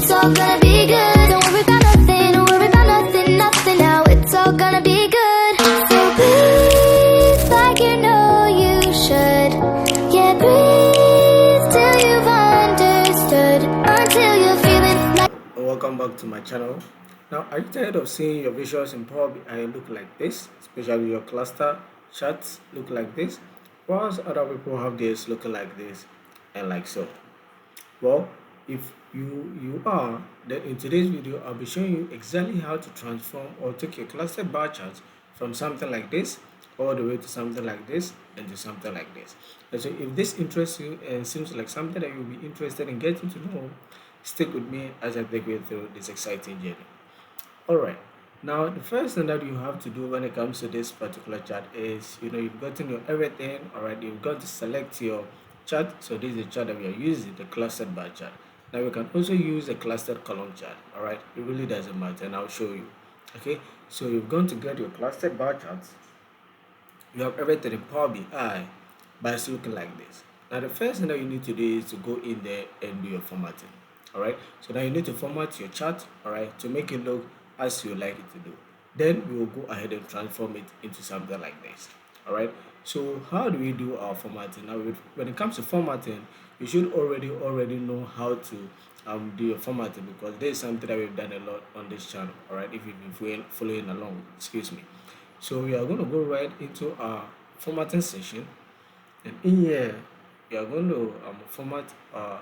it's all gonna be good. Don't worry about nothing, don't worry about nothing, nothing now. It's all gonna be good. So breathe like you know you should. Yeah, breathe till you've understood, until you're feeling like. Welcome back to my channel. Now, are you tired of seeing your visuals in Power BI look like this, especially your cluster charts look like this, whilst other people have theirs looking like this and like so? Well, if you are, then in today's video I'll be showing you exactly how to transform or take your cluster bar chart from something like this all the way to something like this and to something like this. And so if this interests you and seems like something that you'll be interested in getting to know, stick with me as I take you through this exciting journey. Alright, now the first thing that you have to do when it comes to this particular chart is, you've gotten your everything. Alright, you've got to select your chart. So this is the chart that we are using, the clustered bar chart. Now we can also use a clustered column chart. Alright, it really doesn't matter, and I'll show you. Okay, so you're going to get your clustered bar charts. You have everything in Power BI, but it's looking like this. Now the first thing that you need to do is to go in there and do your formatting. Alright, so now you need to format your chart, alright, to make it look as you like it to do. Then we will go ahead and transform it into something like this. Alright, so how do we do our formatting? Now when it comes to formatting, you should already know how to do your formatting, because this is something that we've done a lot on this channel. Alright, if you've been following along, excuse me. So we are going to go right into our formatting session, and in here we are going to format our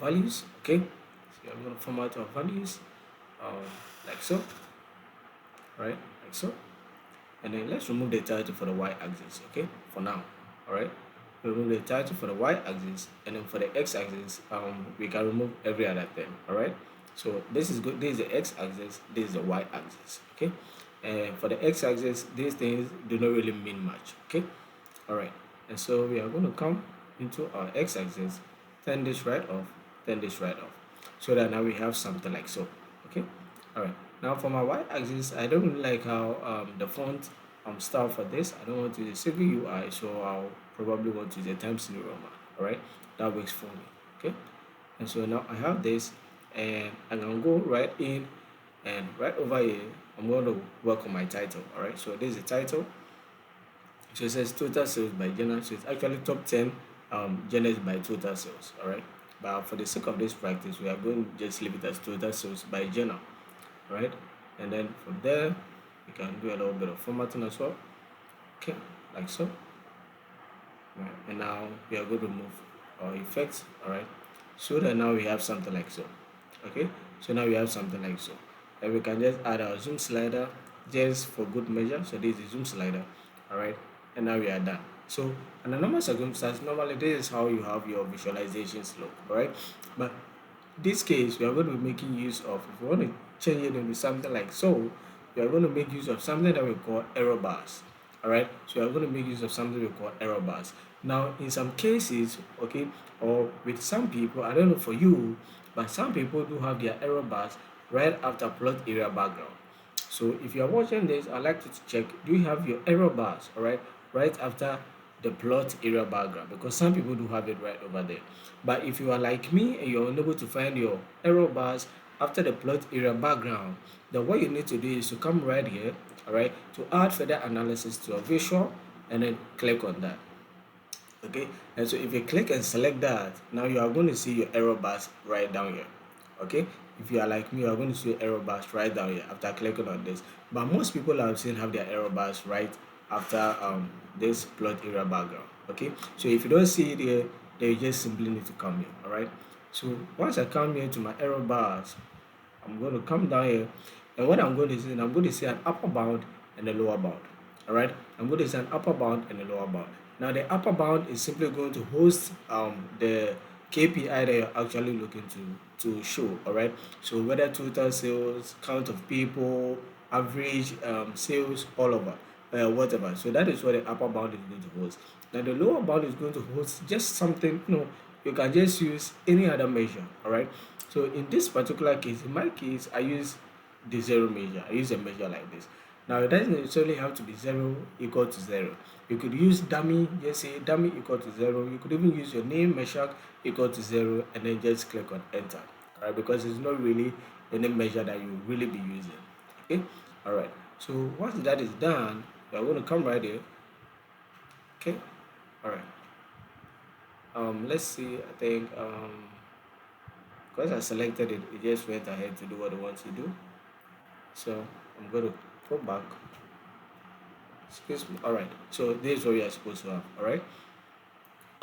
values. Okay, so we are going to format our values like so, right, like so. And then let's remove the title for the y-axis. Okay, for now. Alright, remove the title for the y-axis, and then for the x-axis we can remove every other thing. Alright, so this is good. This is the x-axis, this is the y-axis. Okay, and for the x-axis, these things do not really mean much. Okay, alright, and so we are going to come into our x-axis, turn this right off, turn this right off, so that now we have something like so. Okay, alright, now for my y-axis, I don't really like how the font style for this. I don't want to use a single UI, so I'll probably want to use a Times New Roman. Alright, that works for me. Okay, and so now I have this, and I'm gonna go right in, and right over here I'm going to work on my title. Alright, so this is the title. So it says total sales by journal, so it's actually top 10 journals by total sales. Alright, but for the sake of this practice, we are going to just leave it as total sales by journal. Right, and then from there we can do a little bit of formatting as well. Okay, like so. Right, and now we are going to remove our effects. Alright, so that now we have something like so. Okay, so now we have something like so, and we can just add our zoom slider just for good measure. So this is zoom slider. Alright, and now we are done. So in a normal circumstance, normally this is how you have your visualizations look. Alright, but this case we are going to be making use of, if we want to change it into something like so, we are going to make use of something that we call error bars. Alright, so we are going to make use of something we call error bars. Now in some cases, okay, or with some people, I don't know for you, but some people do have their error bars right after plot area background. So if you are watching this, I'd like you to check, do you have your error bars, alright, right after the plot area background? Because some people do have it right over there. But if you are like me and you're unable to find your error bars after the plot area background, then what you need to do is to come right here, alright, to add further analysis to a visual, and then click on that. Okay, and so if you click and select that, now you are going to see your error bars right down here. Okay, if you are like me, you are going to see error bars right down here after clicking on this. But most people I've seen have their error bars right after this plot area background. Okay, so if you don't see it here, then you just simply need to come here. All right, so once I come here to my error bars, I'm going to come down here, and what I'm going to see, I'm going to see an upper bound and a lower bound. All right, I'm going to see an upper bound and a lower bound. Now the upper bound is simply going to host the KPI that you're actually looking to show. All right, so whether total sales, count of people, average sales, all over, whatever. So that is what the upper bound is going to host. Now the lower bound is going to host just something, you can just use any other measure. All right, so in this particular case, in my case, I use the zero measure. I use a measure like this. Now it doesn't necessarily have to be 0 equal to 0. You could use dummy, just say dummy equal to 0. You could even use your name measure equal to 0, and then just click on enter. right? Because it's not really any measure that you really be using. Okay, all right. So once that is done, we are going to come right here. Okay, all right. Let's see. I think because I selected it, it just went ahead to do what it wants to do. So I'm going to go back. Excuse me. All right. So this is what we are supposed to have. All right.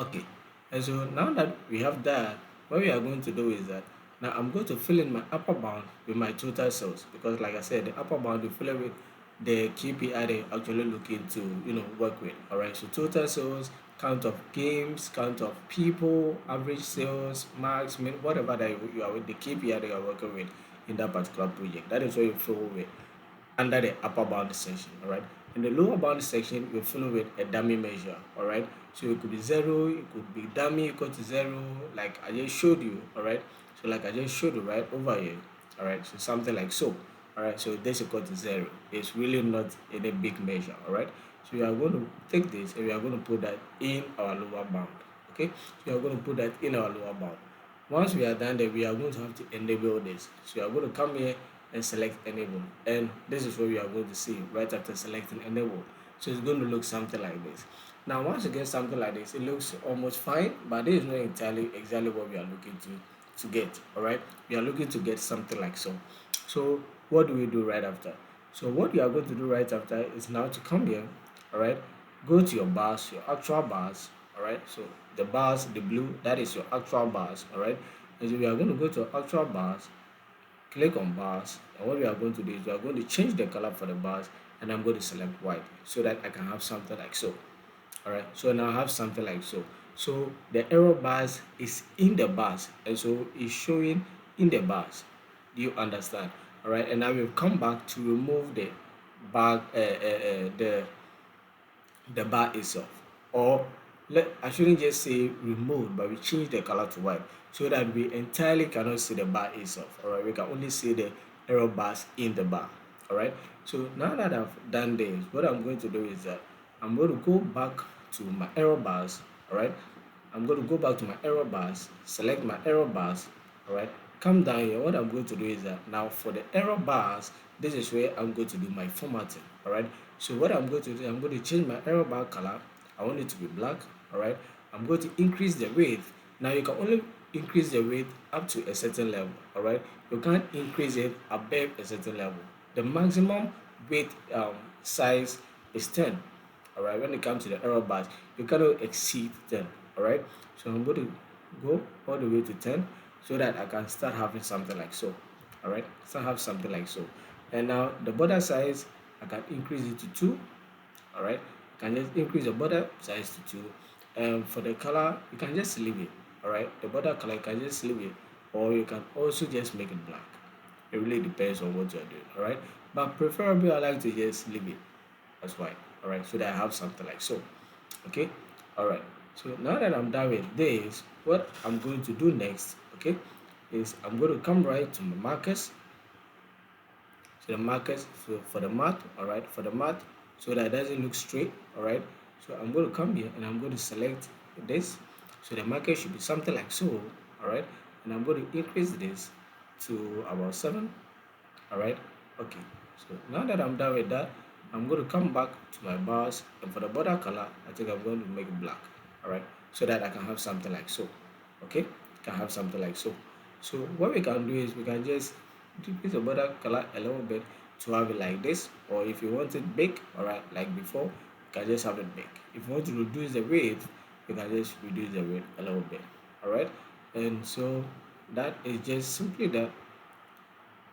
Okay, and so now that we have that, what we are going to do is that now I'm going to fill in my upper bound with my total sales, because like I said, the upper bound we fill it with the KPI they actually looking to work with. All right, so total sales, count of games, count of people, average sales, marks, whatever that you are with, the KPI that you are working with in that particular project. That is what you fill with under the upper bound section. All right, in the lower bound section you follow with a dummy measure. All right, so it could be zero, it could be dummy equal to zero, like I just showed you. All right, so like I just showed you right over here. All right, so something like so. All right, so this equal to zero. It's really not any big measure. All right, so we are going to take this and we are going to put that in our lower bound. Okay, so we are going to put that in our lower bound. Once we are done there, we are going to have to enable this. So you are going to come here and select enable. And this is what we are going to see right after selecting enable. So it's going to look something like this. Now, once you get something like this, it looks almost fine, but this is not entirely exactly what we are looking to get. All right, we are looking to get something like so. So what do we do right after? So what you are going to do right after is now to come here. All right, go to your bars, your actual bars. All right, so the bars, the blue, that is your actual bars. All right, and so we are going to go to actual bars, click on bars, and what we are going to do is we are going to change the color for the bars, and I'm going to select white so that I can have something like so. All right, so now I have something like so. So the error bars is in the bars, and so it's showing in the bars. Do you understand? All right, and now we'll come back to remove the bar, the bar itself. Or I shouldn't just say remove, but we change the color to white so that we entirely cannot see the bar itself. All right, we can only see the error bars in the bar. All right, so now that I've done this, what I'm going to do is that I'm going to go back to my error bars. All right, I'm going to go back to my error bars, select my error bars. All right, come down here. What I'm going to do is that now for the error bars, this is where I'm going to do my formatting. All right, so what I'm going to do, I'm going to change my error bar color. I want it to be black. All right, I'm going to increase the width. Now you can only increase the width up to a certain level. All right, you can't increase it above a certain level. The maximum width size is 10. All right, when it comes to the error bars, you cannot exceed 10. All right, so I'm going to go all the way to 10 so that I can start having something like so. All right, start have something like so. And now the border size, I can increase it to 2. All right, you can just increase the border size to 2. And for the color, you can just leave it. All right, the border color, you can just leave it, or you can also just make it black. It really depends on what you're doing. All right, but preferably I like to just leave it as white. All right, so that I have something like so. Okay, all right, so now that I'm done with this, what I'm going to do next, okay, is I'm going to come right to my markers. So the markers for the math, all right, for the math, so that it doesn't look straight. All right, so I'm going to come here and I'm going to select this. So the marker should be something like so. All right, and I'm going to increase this to about 7. All right, okay, so now that I'm done with that, I'm going to come back to my bars, and for the border color I think I'm going to make it black. All right, so that I can have something like so. Okay, can have something like so. So what we can do is we can just decrease the border color a little bit to have it like this, or if you want it big, all right, like before, you can just have it big. If you want to reduce the width, you can just reduce the width a little bit. All right, and so that is just simply that.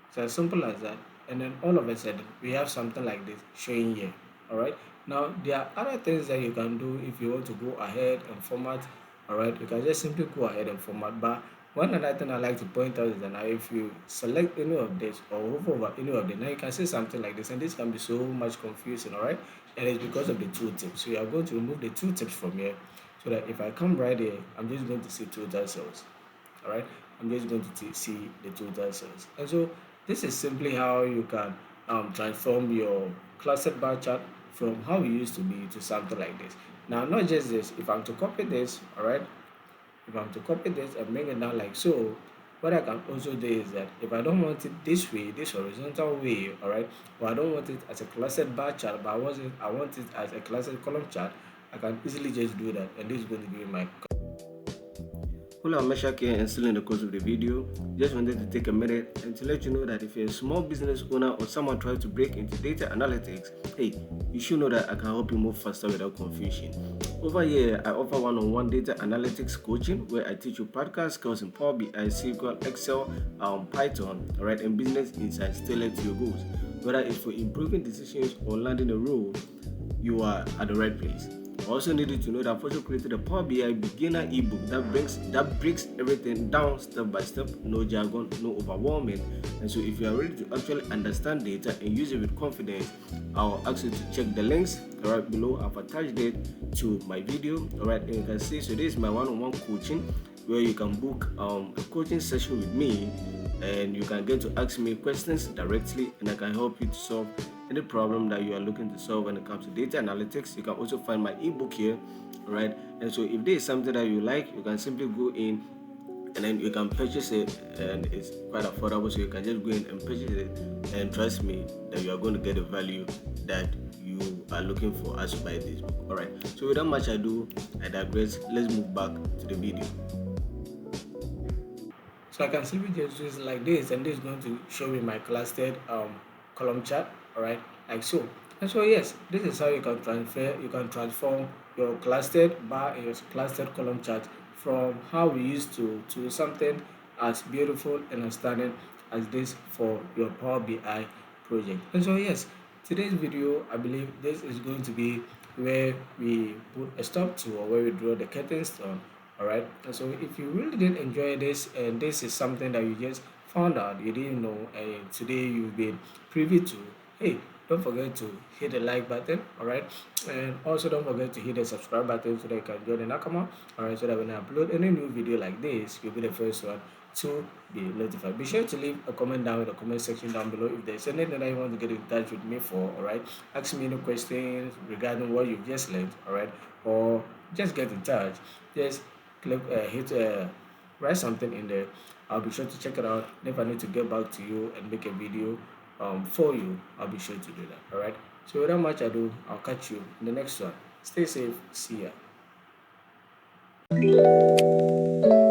It's as simple as that. And then all of a sudden, we have something like this showing here. All right. Now, there are other things that you can do if you want to go ahead and format. All right. You can just simply go ahead and format. But one other thing I like to point out is that now if you select any of this or hover over any of them, now you can see something like this. And this can be so much confusing. All right. And it's because of the tooltips. So you are going to remove the tooltips from here so that if I come right here, I'm just going to see total cells. All right, I'm just going to see the total sales. And so this is simply how you can transform your clustered bar chart from how it used to be to something like this. Now, not just this, if I'm to copy this, all right, if I'm to copy this and bring it down like so, what I can also do is that if I don't want it this way, this horizontal way, all right, or I don't want it as a clustered bar chart, but I want it as a clustered column chart, I can easily just do that, and this is going to be my. Hello, I'm Meshak here, and still in the course of the video. Just wanted to take a minute and to let you know that if you're a small business owner or someone trying to break into data analytics, hey, you should know that I can help you move faster without confusion. Over here, I offer one-on-one data analytics coaching where I teach you podcast skills in Power BI, SQL, Excel, Python, alright, and business insights tailored to your goals. Whether it's for improving decisions or landing a role, you are at the right place. I also needed to know that I've also created a Power BI beginner ebook that breaks everything down step by step, no jargon, no overwhelming. And so if you are ready to actually understand data and use it with confidence, I'll ask you to check the links right below. I've attached it to my video. Alright, and you can see, so this is my one-on-one coaching where you can book a coaching session with me, and you can get to ask me questions directly, and I can help you to solve any problem that you are looking to solve when it comes to data analytics. You can also find my ebook here, right? And so if there is something that you like, you can simply go in and then you can purchase it, and it's quite affordable, so you can just go in and purchase it, and trust me that you are going to get the value that you are looking for as you buy this book. All right, so without much ado, I digress. Let's move back to the video. So I can simply just do it like this, and this is going to show me my clustered column chart, all right, like so. And so yes, this is how you can transform your clustered bar and your clustered column chart from how we used to something as beautiful and outstanding as this for your Power BI project. And so yes, today's video, I believe this is going to be where we put a stop to, or where we draw the curtains on. All right, and so if you really did enjoy this, and this is something that you just found out you didn't know, and today you've been privy to, hey, don't forget to hit the like button. All right, and also don't forget to hit the subscribe button so that you can join the nakama. All right, so that when I upload any new video like this, you'll be the first one to be notified. Be sure to leave a comment down in the comment section down below if there's anything that you want to get in touch with me for. All right, ask me any questions regarding what you've just learned. All right, or just get in touch. Just write something in there. I'll be sure to check it out. And if I need to get back to you and make a video for you, I'll be sure to do that. All right, so without much ado, I'll catch you in the next one. Stay safe. See ya.